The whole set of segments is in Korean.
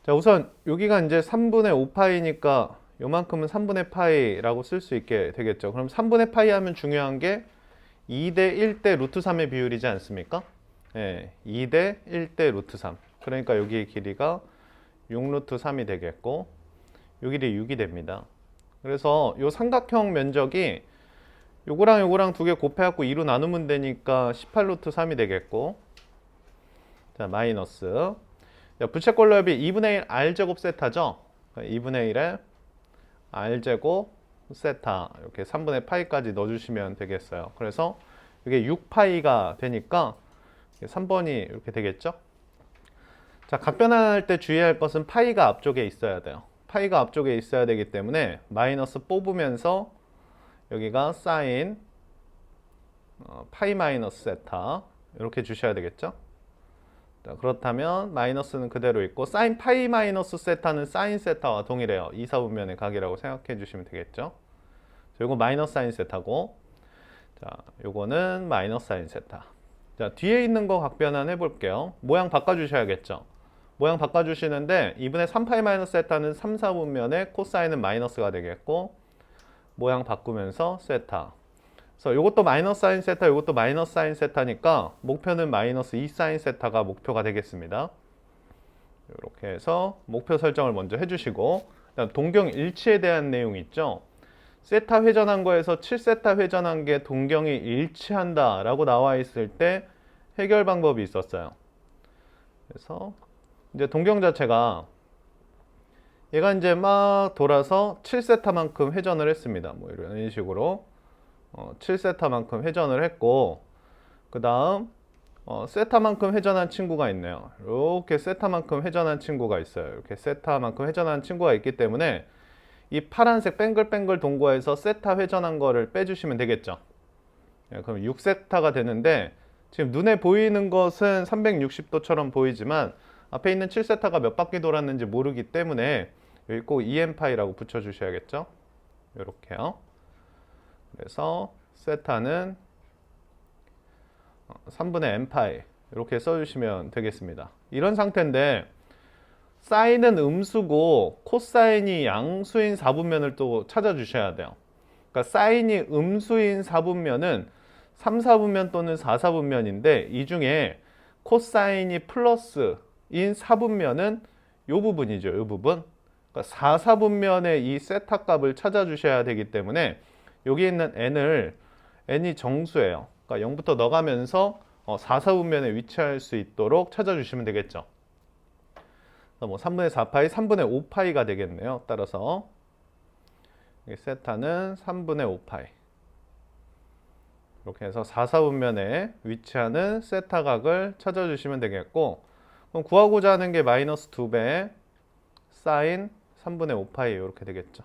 자, 우선 여기가 이제 3분의 5파이니까 요만큼은 3분의 파이라고 쓸 수 있게 되겠죠. 그럼 3분의 파이 하면 중요한 게 2대 1대 루트 3의 비율이지 않습니까? 예, 2대 1대 루트 3. 그러니까 여기의 길이가 6 루트 3이 되겠고 요 길이 6이 됩니다. 그래서 요 삼각형 면적이 요거랑 요거랑 두 개 곱해갖고 2로 나누면 되니까 18 루트 3이 되겠고, 자, 마이너스, 자, 부채꼴럽이 2분의 1 r제곱 세타죠. 2분의 1에 r제곱 세타, 이렇게 3분의 파이까지 넣어주시면 되겠어요. 그래서 이게 6파이가 되니까 3번이 이렇게 되겠죠. 자, 각변환할 때 주의할 것은 파이가 앞쪽에 있어야 돼요. 파이가 앞쪽에 있어야 되기 때문에 마이너스 뽑으면서 여기가 사인 파이 마이너스 세타 이렇게 주셔야 되겠죠. 자, 그렇다면 마이너스는 그대로 있고 사인 파이 마이너스 세타는 사인 세타와 동일해요. 이사분면의 각이라고 생각해 주시면 되겠죠. 요거 마이너스 사인 세타고, 자, 요거는 마이너스 사인 세타. 자, 뒤에 있는 거 각변환 해볼게요. 모양 바꿔주셔야겠죠. 모양 바꿔주시는데 2분의 3파이 마이너스 세타는 3, 4분면에 코사인은 마이너스가 되겠고, 모양 바꾸면서 세타. 그래서 이것도 마이너스 사인 세타, 이것도 마이너스 사인 세타니까 목표는 마이너스 2 사인 세타가 목표가 되겠습니다. 이렇게 해서 목표 설정을 먼저 해주시고, 동경 일치에 대한 내용이 있죠. 세타 회전한 거에서 7세타 회전한 게 동경이 일치한다 라고 나와 있을 때 해결 방법이 있었어요. 그래서 이제 동경 자체가 얘가 이제 막 돌아서 7세타만큼 회전을 했습니다. 뭐 이런 식으로 7세타만큼 회전을 했고, 그 다음 세타만큼 회전한 친구가 있네요. 이렇게 세타만큼 회전한 친구가 있어요. 이렇게 세타만큼 회전한 친구가 있기 때문에 이 파란색 뱅글뱅글 동거에서 세타 회전한 거를 빼주시면 되겠죠. 그럼 6세타가 되는데 지금 눈에 보이는 것은 360도처럼 보이지만 앞에 있는 7세타가 몇 바퀴 돌았는지 모르기 때문에 여기 꼭 EM파이라고 붙여주셔야겠죠. 이렇게요. 그래서 세타는 3분의 n파이 이렇게 써주시면 되겠습니다. 이런 상태인데 사인은 음수고 코사인이 양수인 4분면을 또 찾아주셔야 돼요. 그러니까 사인이 음수인 4분면은 3, 4분면 또는 4, 4분면인데 이 중에 코사인이 플러스인 4분면은 이 부분이죠. 이 부분. 그러니까 4, 4분면의 이 세타 값을 찾아주셔야 되기 때문에 여기 있는 n이 정수예요. 그러니까 0부터 넣어가면서 4, 4분면에 위치할 수 있도록 찾아주시면 되겠죠. 뭐 3분의 4파이, 3분의 5파이가 되겠네요. 따라서 세타는 3분의 5파이. 이렇게 해서 4, 4분면에 위치하는 세타 각을 찾아주시면 되겠고, 그럼 구하고자 하는 게 마이너스 2배 사인 3분의 5파이 이렇게 되겠죠.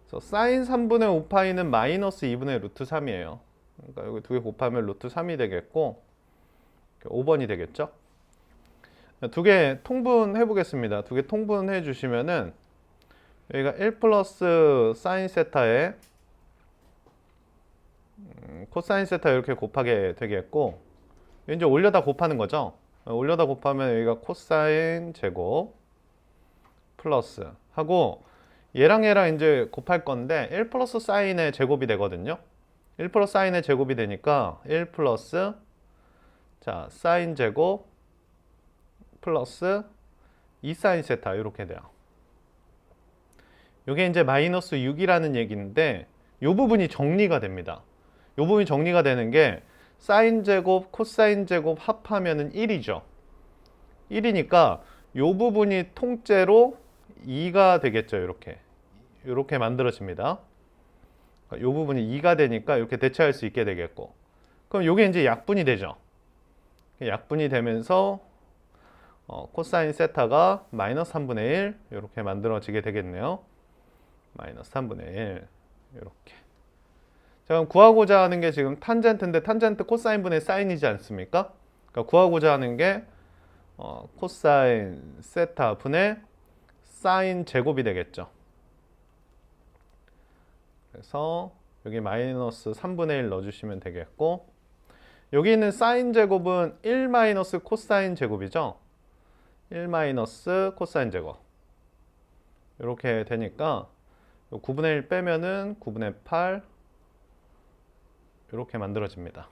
그래서 사인 3분의 5파이는 마이너스 2분의 루트 3이에요. 그러니까 여기 두 개 곱하면 루트 3이 되겠고 5번이 되겠죠. 두 개 통분해 보겠습니다. 두 개 통분해 주시면은 여기가 1 플러스 사인 세타에 코사인 세타 이렇게 곱하게 되겠고, 이제 올려다 곱하는 거죠. 올려다 곱하면 여기가 코사인 제곱 플러스 하고 얘랑 이제 곱할 건데 1 플러스 사인의 제곱이 되거든요. 1 플러스 사인의 제곱이 되니까 1 플러스 자 사인 제곱 플러스 2 사인 세타 이렇게 돼요. 이게 이제 마이너스 6이라는 얘기인데 이 부분이 정리가 됩니다. 이 부분이 정리가 되는 게 사인 제곱, 코사인 제곱 합하면은 1이죠. 1이니까 이 부분이 통째로 2가 되겠죠. 이렇게 만들어집니다. 이 부분이 2가 되니까 이렇게 대체할 수 있게 되겠고, 그럼 이게 이제 약분이 되죠. 약분이 되면서 코사인 세타가 마이너스 3분의 1 이렇게 만들어지게 되겠네요. 마이너스 3분의 1 이렇게. 자, 그럼 구하고자 하는 게 지금 탄젠트인데 탄젠트 코사인 분의 사인이지 않습니까? 그러니까 구하고자 하는 게 코사인 세타 분의 사인 제곱이 되겠죠. 그래서 여기 마이너스 3분의 1 넣어주시면 되겠고, 여기 있는 사인 제곱은 1 마이너스 코사인 제곱이죠. 1 마이너스 코사인 제곱. 이렇게 되니까 9분의 1 빼면은 9분의 8 이렇게 만들어집니다.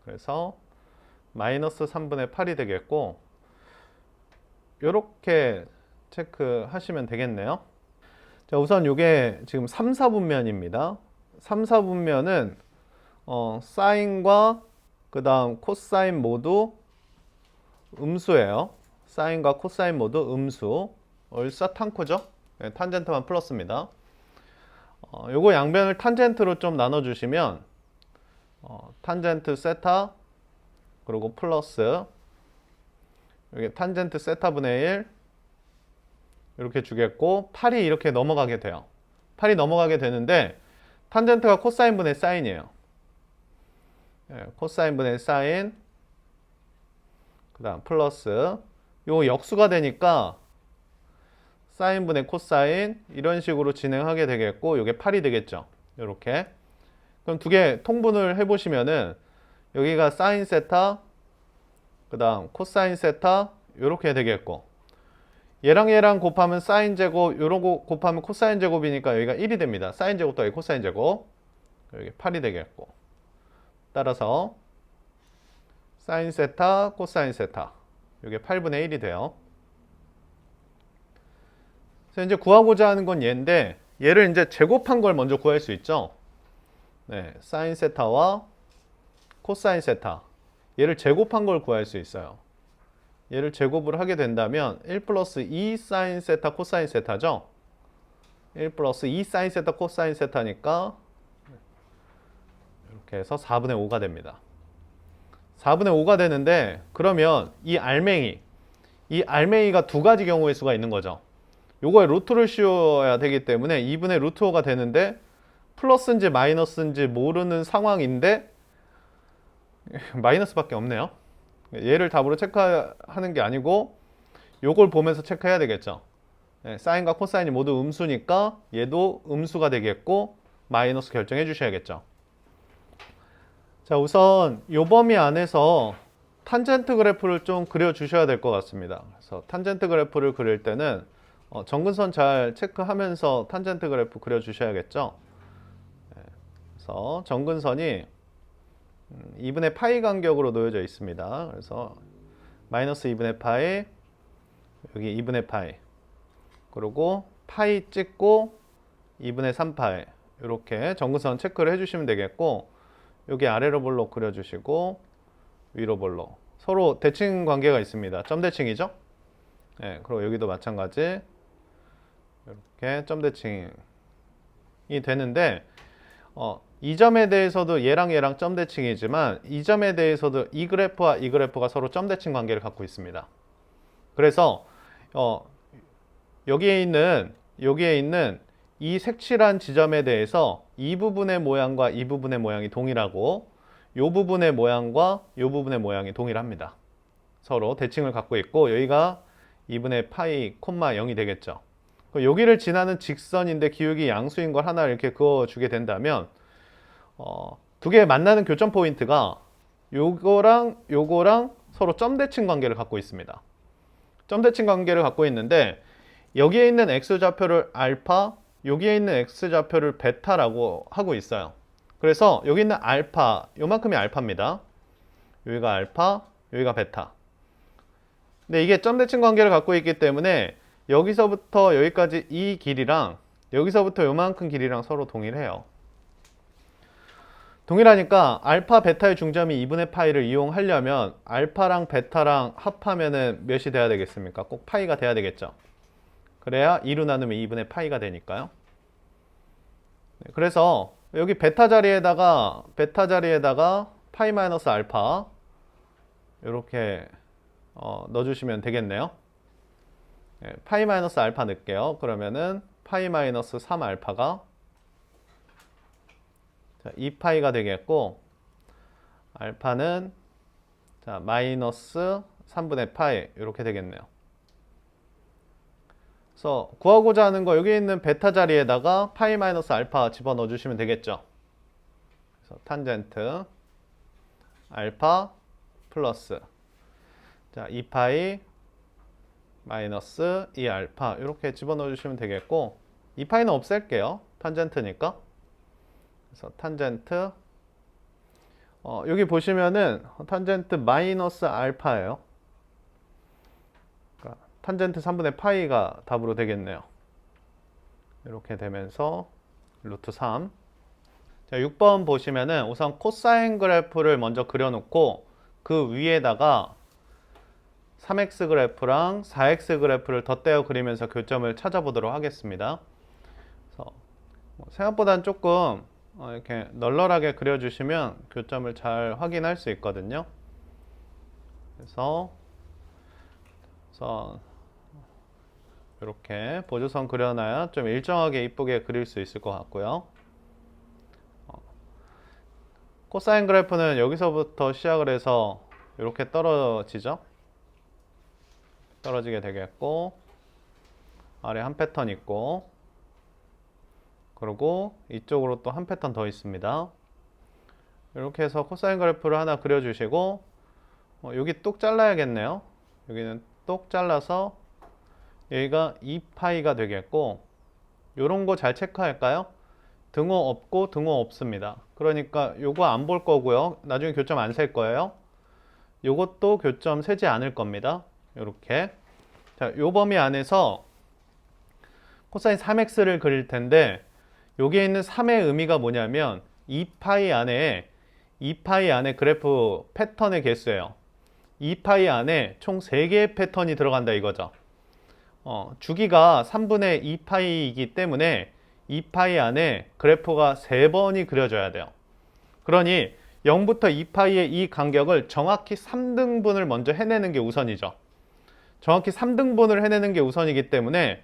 그래서 마이너스 3분의 8이 되겠고, 이렇게 체크하시면 되겠네요. 자, 우선 이게 지금 3, 4분면입니다. 3, 4분면은 사인과 그 다음 코사인 모두 음수예요. 사인과 코사인 모두 음수. 얼싸탄코죠? 네, 탄젠트만 플러스입니다. 요거 양변을 탄젠트로 좀 나눠주시면 탄젠트 세타 그리고 플러스 여기 탄젠트 세타분의 1 이렇게 주겠고 8이 이렇게 넘어가게 돼요. 8이 넘어가게 되는데 탄젠트가 코사인분의 사인이에요. 네, 코사인분의 사인 그 다음 플러스 요 역수가 되니까 사인분의 코사인 이런 식으로 진행하게 되겠고 요게 8이 되겠죠. 요렇게. 그럼 두 개 통분을 해보시면은 여기가 사인 세타 그 다음 코사인 세타 요렇게 되겠고 얘랑 얘랑 곱하면 사인 제곱 요런 거 곱하면 코사인 제곱이니까 여기가 1이 됩니다. 사인 제곱 더하기 코사인 제곱 여기 8이 되겠고 따라서 사인 세타 코사인 세타 요게 8분의 1이 돼요. 그래서 이제 구하고자 하는 건 얘인데 얘를 이제 제곱한 걸 먼저 구할 수 있죠. 네, 사인 세타와 코사인 세타 얘를 제곱한 걸 구할 수 있어요. 얘를 제곱을 하게 된다면 1 플러스 2 사인 세타 코사인 세타죠. 1 플러스 2 사인 세타 코사인 세타니까 이렇게 해서 4분의 5가 됩니다. 4분의 5가 되는데 그러면 이 알맹이가 두 가지 경우의 수가 있는 거죠. 요거에 루트를 씌워야 되기 때문에 2분의 루트 5가 되는데 플러스인지 마이너스인지 모르는 상황인데 마이너스밖에 없네요. 얘를 답으로 체크하는 게 아니고 요걸 보면서 체크해야 되겠죠. 네, 사인과 코사인이 모두 음수니까 얘도 음수가 되겠고 마이너스 결정해 주셔야겠죠. 자, 우선 요 범위 안에서 탄젠트 그래프를 좀 그려 주셔야 될 것 같습니다. 그래서 탄젠트 그래프를 그릴 때는 정근선 잘 체크하면서 탄젠트 그래프 그려 주셔야겠죠. 네, 그래서 정근선이 2분의 파이 간격으로 놓여져 있습니다. 그래서 마이너스 2분의 파이 여기 2분의 파이 그리고 파이 찍고 2분의 3파이 이렇게 정근선 체크를 해주시면 되겠고 여기 아래로 볼록 그려주시고 위로 볼록 서로 대칭 관계가 있습니다. 점 대칭이죠? 네, 그리고 여기도 마찬가지 이렇게 점 대칭이 되는데 이 점에 대해서도 얘랑 얘랑 점 대칭이지만 이 점에 대해서도 이 그래프와 이 그래프가 서로 점 대칭 관계를 갖고 있습니다. 그래서 여기에 있는 이 색칠한 지점에 대해서 이 부분의 모양과 이 부분의 모양이 동일하고 이 부분의 모양과 이 부분의 모양이 동일합니다. 서로 대칭을 갖고 있고 여기가 2분의 파이 콤마 0이 되겠죠. 여기를 지나는 직선인데 기울기 양수인 걸 하나 이렇게 그어주게 된다면 두 개 만나는 교점 포인트가 요거랑 서로 점 대칭 관계를 갖고 있습니다. 점 대칭 관계를 갖고 있는데 여기에 있는 x좌표를 알파, 여기에 있는 x좌표를 베타라고 하고 있어요. 그래서 여기 있는 알파, 요만큼이 알파입니다. 여기가 알파, 여기가 베타. 근데 이게 점 대칭 관계를 갖고 있기 때문에 여기서부터 여기까지 이 길이랑 여기서부터 요만큼 길이랑 서로 동일해요. 동일하니까 알파, 베타의 중점이 2분의 파이를 이용하려면 알파랑 베타랑 합하면은 몇이 돼야 되겠습니까? 꼭 파이가 돼야 되겠죠. 그래야 2로 나누면 2분의 파이가 되니까요. 그래서 여기 베타 자리에다가 파이 마이너스 알파 이렇게 넣어주시면 되겠네요. 파이 마이너스 알파 넣을게요. 그러면은 파이 마이너스 3 알파가 2파이가 되겠고 알파는 마이너스 3분의 파이 이렇게 되겠네요. 그래서 구하고자 하는 거 여기 있는 베타 자리에다가 파이 마이너스 알파 집어넣어 주시면 되겠죠. 그래서 탄젠트 알파 플러스 자 2파이 마이너스 2알파 이렇게 집어넣어 주시면 되겠고 2파이는 없앨게요. 탄젠트니까. 그래서 탄젠트 여기 보시면은 탄젠트 마이너스 알파예요. 그러니까 탄젠트 3분의 파이가 답으로 되겠네요. 이렇게 되면서 루트 3. 자, 6번 보시면은 우선 코사인 그래프를 먼저 그려놓고 그 위에다가 3x 그래프랑 4x 그래프를 덧대어 그리면서 교점을 찾아보도록 하겠습니다. 그래서 생각보다는 조금 이렇게 널널하게 그려주시면 교점을 잘 확인할 수 있거든요. 그래서 이렇게 보조선 그려놔야 좀 일정하게 이쁘게 그릴 수 있을 것 같고요. 코사인 그래프는 여기서부터 시작을 해서 이렇게 떨어지죠. 떨어지게 되겠고 아래 한 패턴 있고 그리고 이쪽으로 또 한 패턴 더 있습니다. 이렇게 해서 코사인 그래프를 하나 그려주시고 여기 똑 잘라야겠네요. 여기는 똑 잘라서 여기가 2파이가 되겠고 요런 거 잘 체크할까요? 등호 없고 등호 없습니다. 그러니까 요거 안 볼 거고요. 나중에 교점 안 셀 거예요. 요것도 교점 세지 않을 겁니다. 요렇게. 자, 요 범위 안에서 코사인 3x를 그릴 텐데 여기에 있는 3의 의미가 뭐냐면 2파이 안에 그래프 패턴의 개수예요. 2파이 안에 총 3개의 패턴이 들어간다 이거죠. 주기가 3분의 2파이이기 때문에 2파이 안에 그래프가 3번이 그려져야 돼요. 그러니 0부터 2파이의 이 간격을 정확히 3등분을 먼저 해내는 게 우선이죠. 정확히 3등분을 해내는 게 우선이기 때문에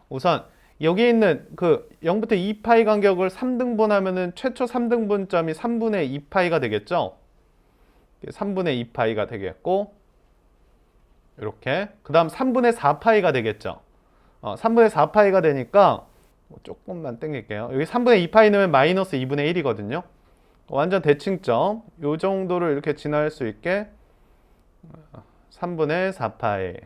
우선 여기 있는 그 0부터 2파이 간격을 3등분하면은 최초 3등분점이 3분의 2파이가 되겠죠. 3분의 2파이가 되겠고 이렇게 그 다음 3분의 4파이가 되겠죠. 3분의 4파이가 되니까 조금만 땡길게요. 여기 3분의 2파이 넣으면 마이너스 2분의 1이거든요. 완전 대칭점 요 정도를 이렇게 지날 수 있게 3분의 4파이.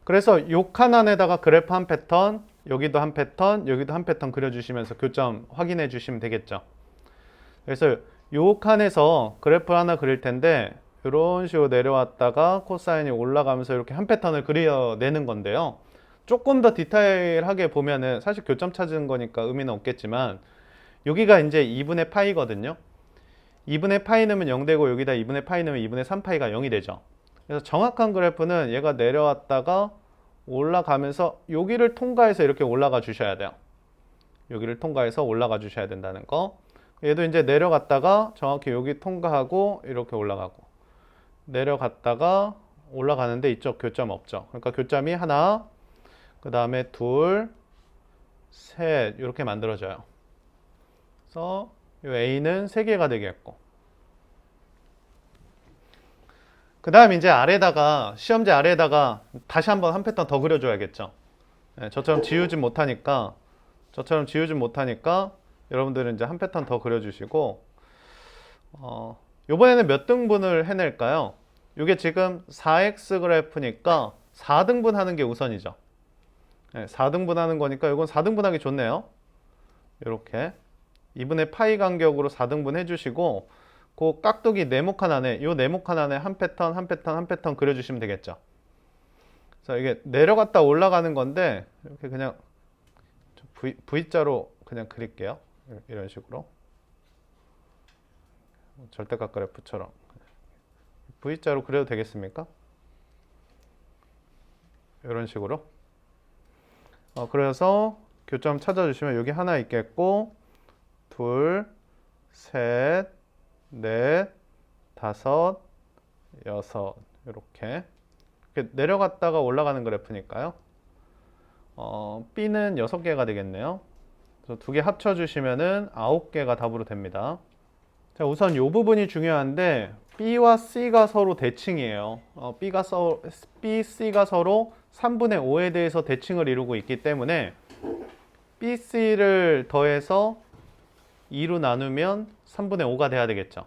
그래서 요 칸 안에다가 그래프 한 패턴, 여기도 한 패턴, 여기도 한 패턴 그려주시면서 교점 확인해 주시면 되겠죠. 그래서 요 칸에서 그래프 하나 그릴 텐데 이런 식으로 내려왔다가 코사인이 올라가면서 이렇게 한 패턴을 그려내는 건데요. 조금 더 디테일하게 보면은 사실 교점 찾은 거니까 의미는 없겠지만 여기가 이제 2분의 파이거든요. 2분의 파이 넣으면 0 되고 여기다 2분의 파이 넣으면 2분의 3파이가 0이 되죠. 그래서 정확한 그래프는 얘가 내려왔다가 올라가면서 여기를 통과해서 이렇게 올라가 주셔야 돼요. 여기를 통과해서 올라가 주셔야 된다는 거. 얘도 이제 내려갔다가 정확히 여기 통과하고 이렇게 올라가고 내려갔다가 올라가는데 이쪽 교점 없죠. 그러니까 교점이 하나, 그 다음에 둘, 셋 이렇게 만들어져요. 그래서 이 A는 3개가 되겠고 그 다음 이제 아래다가 시험지 아래에다가 다시 한번 한 패턴 더 그려줘야겠죠. 네, 저처럼 지우진 못하니까 여러분들은 이제 한 패턴 더 그려주시고 요번에는 몇 등분을 해낼까요? 이게 지금 4x 그래프니까 4등분 하는 게 우선이죠. 네, 4등분 하는 거니까 이건 4등분 하기 좋네요. 이렇게 2분의 파이 간격으로 4등분 해주시고 그 깍두기 네모칸 안에 요 네모칸 안에 한 패턴 한 패턴 한 패턴 그려주시면 되겠죠. 자, 이게 내려갔다 올라가는 건데 이렇게 그냥 V자로 그냥 그릴게요. 이런 식으로 절대각 그래프처럼 V자로 그려도 되겠습니까? 이런 식으로 그래서 교점 찾아주시면 여기 하나 있겠고 둘, 셋, 넷, 다섯, 여섯 이렇게 내려갔다가 올라가는 그래프니까요. B는 6개가 되겠네요. 그래서 2개 합쳐주시면은 9개가 답으로 됩니다. 자, 우선 이 부분이 중요한데 B와 C가 서로 대칭이에요. B, C가 서로 3분의 5에 대해서 대칭을 이루고 있기 때문에 B, C를 더해서 2로 나누면 3분의 5가 돼야 되겠죠.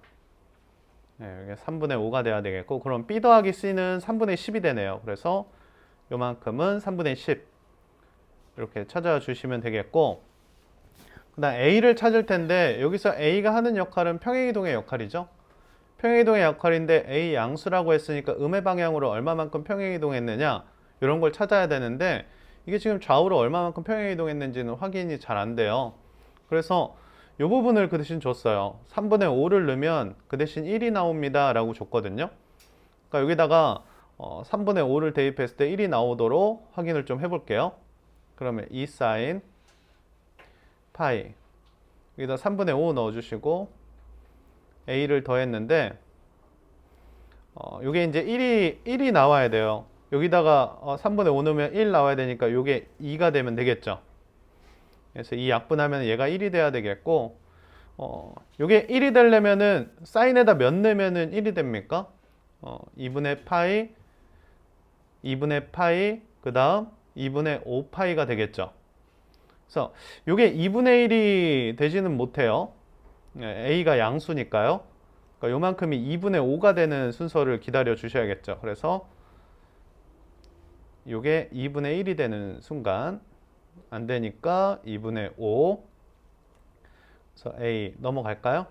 네, 이게 3분의 5가 돼야 되겠고, 그럼 B 더하기 C는 3분의 10이 되네요. 그래서 요만큼은 3분의 10 이렇게 찾아주시면 되겠고, 그 다음 A를 찾을 텐데 여기서 A가 하는 역할은 평행이동의 역할이죠. 평행이동의 역할인데 A 양수라고 했으니까 음의 방향으로 얼마만큼 평행이동했느냐 이런 걸 찾아야 되는데 이게 지금 좌우로 얼마만큼 평행이동했는지는 확인이 잘 안 돼요. 그래서 이 부분을 그 대신 줬어요. 3분의 5를 넣으면 그 대신 1이 나옵니다 라고 줬거든요. 그러니까 여기다가 3분의 5를 대입했을 때 1이 나오도록 확인을 좀 해볼게요. 그러면 2 sin 파이, 여기다 3분의 5 넣어주시고 a를 더했는데 이게 이제 1이 나와야 돼요. 여기다가 3분의 5 넣으면 1 나와야 되니까 이게 2가 되면 되겠죠. 그래서 이 약분하면 얘가 1이 돼야 되겠고, 이게 1이 되려면은 사인에다 몇 넣으면은 1이 됩니까? 2분의 파이, 2분의 파이, 그 다음 2분의 5파이가 되겠죠. 그래서 이게 2분의 1이 되지는 못해요. a가 양수니까요. 그러니까 요만큼이 2분의 5가 되는 순서를 기다려 주셔야겠죠. 그래서 이게 2분의 1이 되는 순간 안 되니까 2분의 5. 그래서 a 넘어갈까요?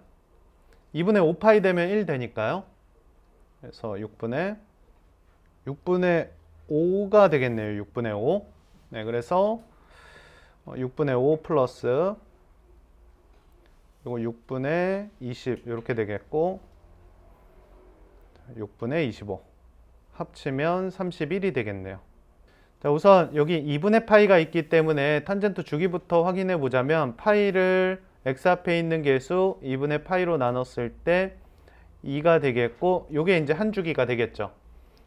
2분의 5파이 되면 1 되니까요. 그래서 6분의 5가 되겠네요. 6분의 5. 네, 그래서 6분의 5 플러스 이거 6분의 20 이렇게 되겠고 6분의 25 합치면 31이 되겠네요. 자, 우선 여기 2분의 파이가 있기 때문에 탄젠트 주기부터 확인해 보자면 파이를 x 앞에 있는 개수 2분의 파이로 나눴을 때 2가 되겠고 요게 이제 한 주기가 되겠죠.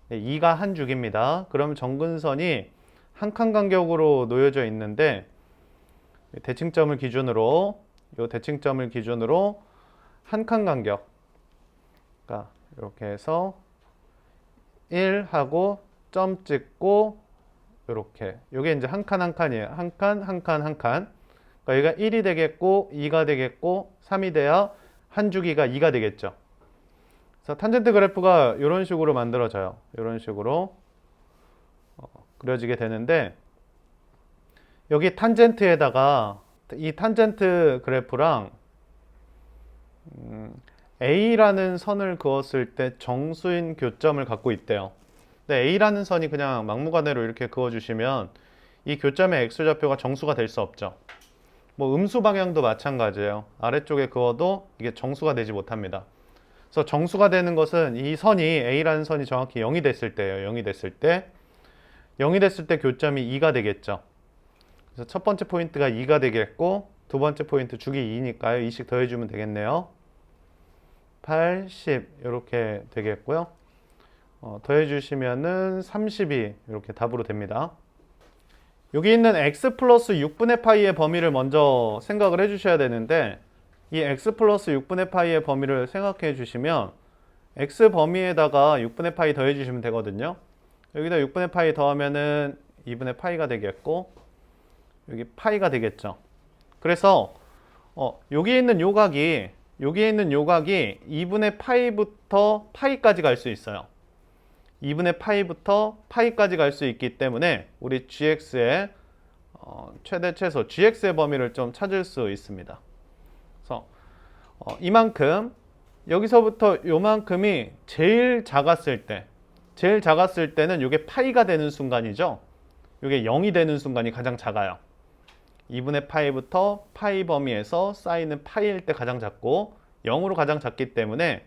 네, 2가 한 주기입니다. 그럼 정근선이 한 칸 간격으로 놓여져 있는데 대칭점을 기준으로 한 칸 간격, 그러니까 이렇게 해서 1하고 점 찍고 이렇게, 이게 이제 한 칸 한 칸이에요. 한 칸, 한 칸, 한 칸. 그러니까 얘가 1이 되겠고 2가 되겠고 3이 돼야 한 주기가 2가 되겠죠. 그래서 탄젠트 그래프가 이런 식으로 만들어져요. 이런 식으로 그려지게 되는데 여기 탄젠트에다가 이 탄젠트 그래프랑 A라는 선을 그었을 때 정수인 교점을 갖고 있대요. 근데 A라는 선이 그냥 막무가내로 이렇게 그어주시면 이 교점의 X좌표가 정수가 될 수 없죠. 뭐 음수 방향도 마찬가지예요. 아래쪽에 그어도 이게 정수가 되지 못합니다. 그래서 정수가 되는 것은 이 선이 A라는 선이 정확히 0이 됐을 때예요. 0이 됐을 때 교점이 2가 되겠죠. 그래서 첫 번째 포인트가 2가 되겠고 두 번째 포인트 주기 2니까요. 2씩 더해주면 되겠네요. 8, 10 이렇게 되겠고요. 더해주시면은 32 이렇게 답으로 됩니다. 여기 있는 x 플러스 6분의 파이의 범위를 먼저 생각을 해주셔야 되는데 이 x 플러스 6분의 파이의 범위를 생각해 주시면 x 범위에다가 6분의 파이 더해주시면 되거든요. 여기다 6분의 파이 더하면은 2분의 파이가 되겠고 여기 파이가 되겠죠. 그래서 여기에 있는 요각이 2분의 파이부터 파이까지 갈 수 있어요. 2분의 파이부터 파이까지 갈 수 있기 때문에 우리 gx의 최대 최소 gx의 범위를 좀 찾을 수 있습니다. 그래서 이만큼 여기서부터 요만큼이 제일 작았을 때는 이게 파이가 되는 순간이죠. 이게 0이 되는 순간이 가장 작아요. 2분의 파이부터 파이 범위에서 사인은 파이일 때 가장 작고 0으로 가장 작기 때문에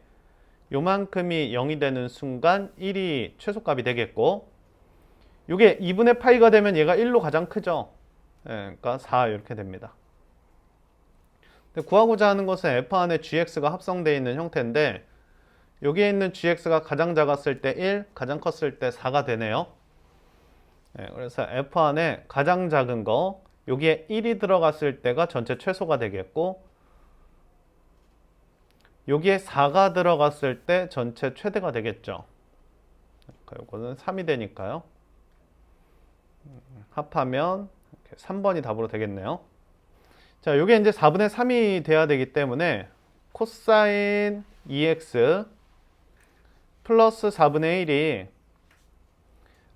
요만큼이 0이 되는 순간 1이 최소값이 되겠고 이게 2분의 파이가 되면 얘가 1로 가장 크죠. 네, 그러니까 4 이렇게 됩니다. 구하고자 하는 것은 f 안에 gx가 합성되어 있는 형태인데 여기에 있는 gx가 가장 작았을 때 1, 가장 컸을 때 4가 되네요. 네, 그래서 f 안에 가장 작은 거 여기에 1이 들어갔을 때가 전체 최소가 되겠고 여기에 4가 들어갔을 때 전체 최대가 되겠죠. 그러니까 이거는 3이 되니까요. 합하면 이렇게 3번이 답으로 되겠네요. 자, 이게 이제 4분의 3이 돼야 되기 때문에 코사인 2x 플러스 4분의 1이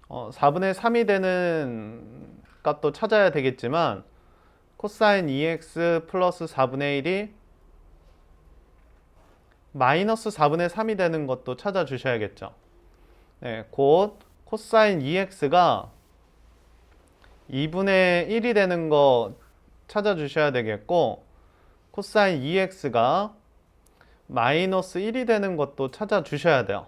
4분의 3이 되는 값도 찾아야 되겠지만 코사인 2x 플러스 4분의 1이 마이너스 4분의 3이 되는 것도 찾아주셔야겠죠. 네, 곧 코사인 2x가 2분의 1이 되는 거 찾아주셔야 되겠고 코사인 2x가 마이너스 1이 되는 것도 찾아주셔야 돼요.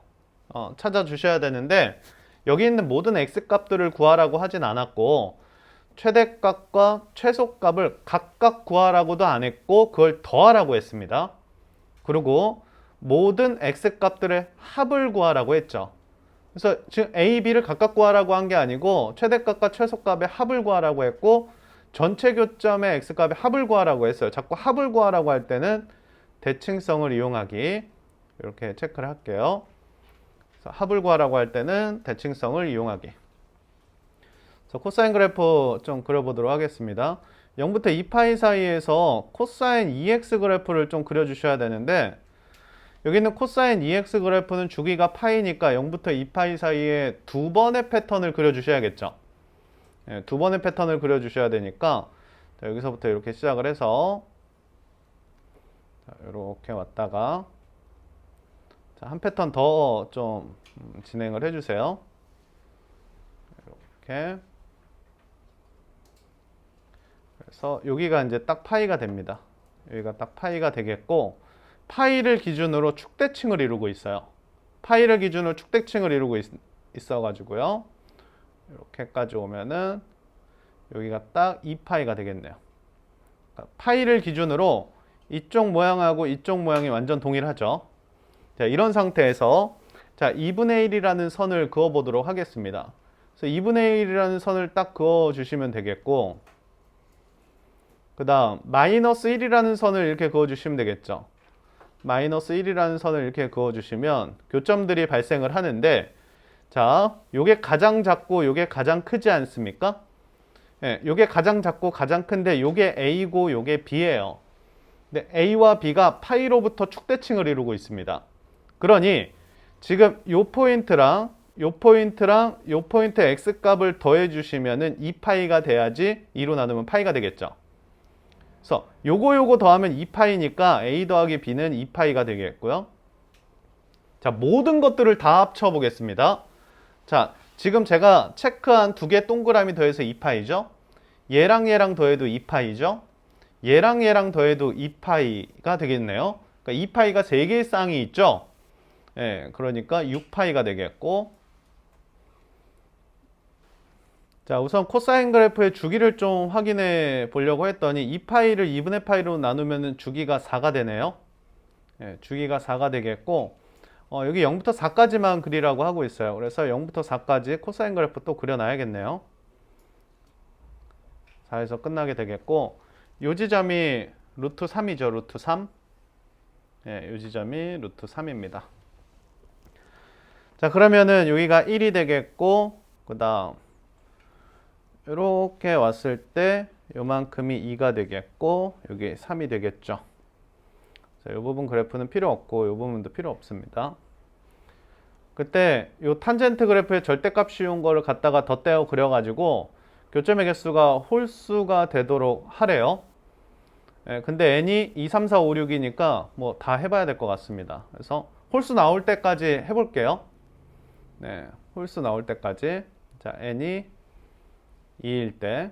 찾아주셔야 되는데 여기 있는 모든 x값들을 구하라고 하진 않았고 최대값과 최소값을 각각 구하라고도 안 했고 그걸 더하라고 했습니다. 그리고 모든 x값들의 합을 구하라고 했죠. 그래서 지금 a, b를 각각 구하라고 한 게 아니고 최대값과 최소값의 합을 구하라고 했고 전체 교점의 x값의 합을 구하라고 했어요. 자꾸 합을 구하라고 할 때는 대칭성을 이용하기 이렇게 체크를 할게요. 그래서 합을 구하라고 할 때는 대칭성을 이용하기. 그래서 코사인 그래프 좀 그려보도록 하겠습니다. 0부터 2파이 사이에서 코사인 2x 그래프를 좀 그려주셔야 되는데 여기 있는 코사인 2x 그래프는 주기가 파이니까 0부터 2파이 사이에 두 번의 패턴을 그려주셔야겠죠. 네, 두 번의 패턴을 그려주셔야 되니까 자, 여기서부터 이렇게 시작을 해서 자, 이렇게 왔다가 자, 한 패턴 더 좀 진행을 해주세요. 이렇게 그래서 여기가 이제 딱 파이가 됩니다. 여기가 딱 파이가 되겠고 파이를 기준으로 축대칭을 이루고 있어요. 파이를 기준으로 축대칭을 이루고 있어가지고요. 이렇게까지 오면은 여기가 딱 2파이가 되겠네요. 그러니까 파이를 기준으로 이쪽 모양하고 이쪽 모양이 완전 동일하죠. 자, 이런 상태에서 자 2분의 1이라는 선을 그어 보도록 하겠습니다. 그래서 2분의 1이라는 선을 딱 그어 주시면 되겠고 그 다음 마이너스 1이라는 선을 이렇게 그어 주시면 되겠죠. 마이너스 1이라는 선을 이렇게 그어 주시면 교점들이 발생을 하는데 자, 요게 가장 작고 요게 가장 크지 않습니까? 예, 요게 가장 작고 가장 큰데 요게 A고 요게 B예요. 근데 A와 B가 파이로부터 축대칭을 이루고 있습니다. 그러니 지금 요 포인트랑 요 포인트랑 요 포인트 X값을 더해 주시면은 2파이가 돼야지 2로 나누면 파이가 되겠죠. 그래서 요거 더하면 2파이니까 A 더하기 B는 2파이가 되겠고요. 자, 모든 것들을 다 합쳐 보겠습니다. 자, 지금 제가 체크한 두 개 동그라미 더해서 2파이죠. 얘랑 얘랑 더해도 2파이죠. 얘랑 얘랑 더해도 2파이가 되겠네요. 그러니까 2파이가 3개의 쌍이 있죠. 예, 그러니까 6파이가 되겠고 자, 우선 코사인 그래프의 주기를 좀 확인해 보려고 했더니 2파이를 2분의 파이로 나누면 주기가 4가 되네요. 예, 주기가 4가 되겠고 여기 0부터 4까지만 그리라고 하고 있어요. 그래서 0부터 4까지 코사인 그래프 또 그려놔야겠네요. 4에서 끝나게 되겠고 요 지점이 루트 3이죠. 루트 3. 예, 요 지점이 루트 3입니다. 자, 그러면은 여기가 1이 되겠고 그 다음 이렇게 왔을 때 요만큼이 2가 되겠고 여기 3이 되겠죠. 자, 이 부분 그래프는 필요 없고 이 부분도 필요 없습니다. 그때 요 탄젠트 그래프의 절대값 쉬운 거를 갖다가 덧대어 그려가지고 교점의 개수가 홀수가 되도록 하래요. 예, 근데 n이 2, 3, 4, 5, 6이니까 뭐 다 해봐야 될 것 같습니다. 그래서 홀수 나올 때까지 해볼게요. 네, 홀수 나올 때까지. 자, n이 2일 때.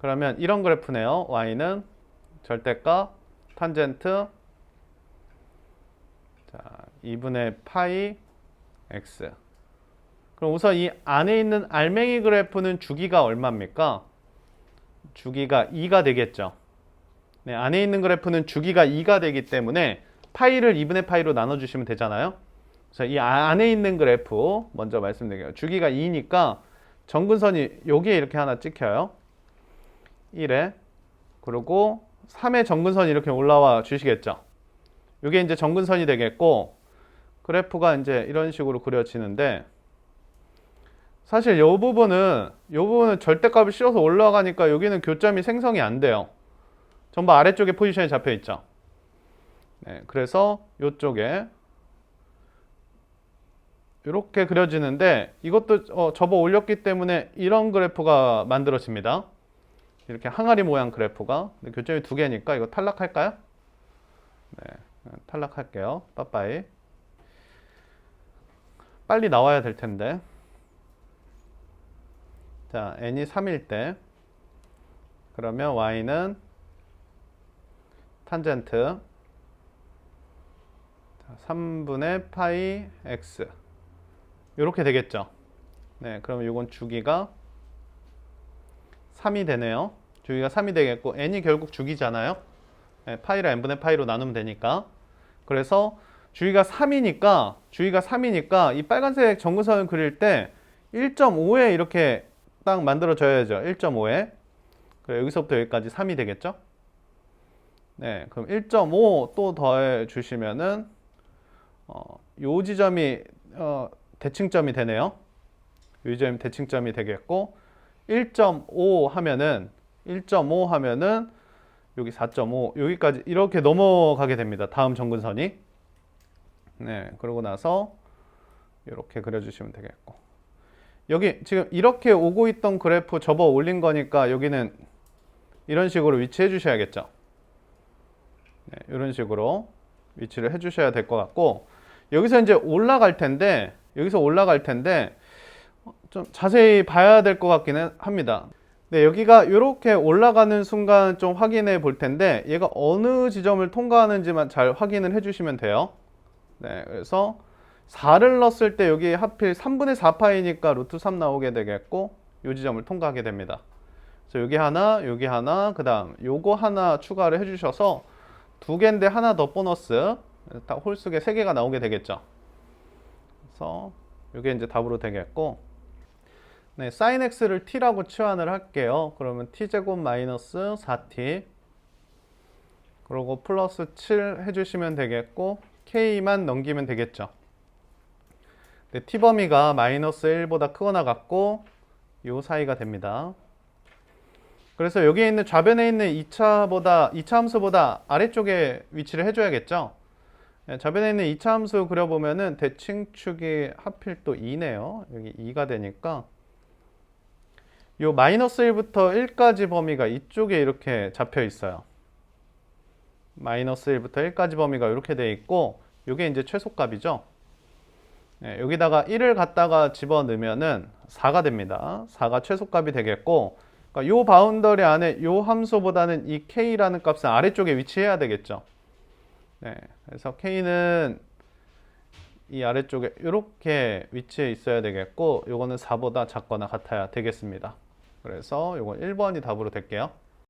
그러면 이런 그래프네요. y는 절대값, 탄젠트, 자, 2분의 파이 x. 그럼 우선 이 안에 있는 알맹이 그래프는 주기가 얼마입니까? 주기가 2가 되겠죠. 네, 안에 있는 그래프는 주기가 2가 되기 때문에 파이를 2분의 파이로 나눠주시면 되잖아요. 그래서 이 안에 있는 그래프 먼저 말씀드릴게요. 주기가 2니까 정근선이 여기에 이렇게 하나 찍혀요. 1에 그리고 3의 정근선이 이렇게 올라와 주시겠죠. 이게 이제 정근선이 되겠고 그래프가 이제 이런 식으로 그려지는데 사실 이 부분은 절대값을 씌워서 올라가니까 여기는 교점이 생성이 안 돼요. 전부 아래쪽에 포지션이 잡혀 있죠. 네, 그래서 이쪽에 이렇게 그려지는데 이것도 접어 올렸기 때문에 이런 그래프가 만들어집니다. 이렇게 항아리 모양 그래프가. 근데 교점이 두 개니까 이거 탈락할까요? 네, 탈락할게요. 빠빠이. 빨리 나와야 될 텐데. 자, n이 3일 때 그러면 y는 탄젠트 3분의 파이 x 이렇게 되겠죠. 네, 그러면 이건 주기가 3이 되네요. 주기가 3이 되겠고 n이 결국 주기잖아요. 네, 파이를 n분의 파이로 나누면 되니까. 그래서 주기가 3이니까 이 빨간색 정근선을 그릴 때 1.5에 이렇게 딱 만들어져야죠. 1.5에. 그래, 여기서부터 여기까지 3이 되겠죠? 네, 그럼 1.5 또 더해 주시면은 요 지점이 대칭점이 되네요. 요 지점이 대칭점이 되겠고 1.5 하면은 여기 4.5 여기까지 이렇게 넘어가게 됩니다. 다음 정근선이. 네, 그러고 나서 이렇게 그려주시면 되겠고 여기 지금 이렇게 오고 있던 그래프 접어 올린 거니까 여기는 이런 식으로 위치해 주셔야겠죠. 네, 이런 식으로 위치를 해 주셔야 될 것 같고 여기서 이제 올라갈 텐데 좀 자세히 봐야 될 것 같기는 합니다. 네, 여기가 이렇게 올라가는 순간 좀 확인해 볼 텐데 얘가 어느 지점을 통과하는지만 잘 확인을 해 주시면 돼요. 네, 그래서 4를 넣었을 때 여기 하필 3분의 4파이니까 루트 3 나오게 되겠고 이 지점을 통과하게 됩니다. 그래서 여기 하나, 그 다음 요거 하나 추가를 해주셔서 두 개인데 하나 더 보너스 딱 홀수계 3개가 나오게 되겠죠. 그래서 이게 이제 답으로 되겠고 네, sin x를 t라고 치환을 할게요. 그러면 t제곱 마이너스 4t 그리고 플러스 7 해주시면 되겠고 k만 넘기면 되겠죠. 네, t 범위가 마이너스 1보다 크거나 같고 요 사이가 됩니다. 그래서 여기에 있는 좌변에 있는 2차 함수보다 아래쪽에 위치를 해줘야겠죠. 네, 좌변에 있는 2차 함수 그려보면은 대칭축이 하필 또 2네요. 여기 2가 되니까 요 마이너스 1부터 1까지 범위가 이쪽에 이렇게 잡혀 있어요. 마이너스 1부터 1까지 범위가 이렇게 돼 있고 이게 이제 최소값이죠. 네, 여기다가 1을 갖다가 집어넣으면은 4가 됩니다. 4가 최소값이 되겠고 그러니까 요 바운더리 안에 요 함수보다는 이 k라는 값은 아래쪽에 위치해야 되겠죠. 네, 그래서 k는 이 아래쪽에 이렇게 위치해 있어야 되겠고 요거는 4보다 작거나 같아야 되겠습니다. 그래서 요건 1번이 답으로 될게요.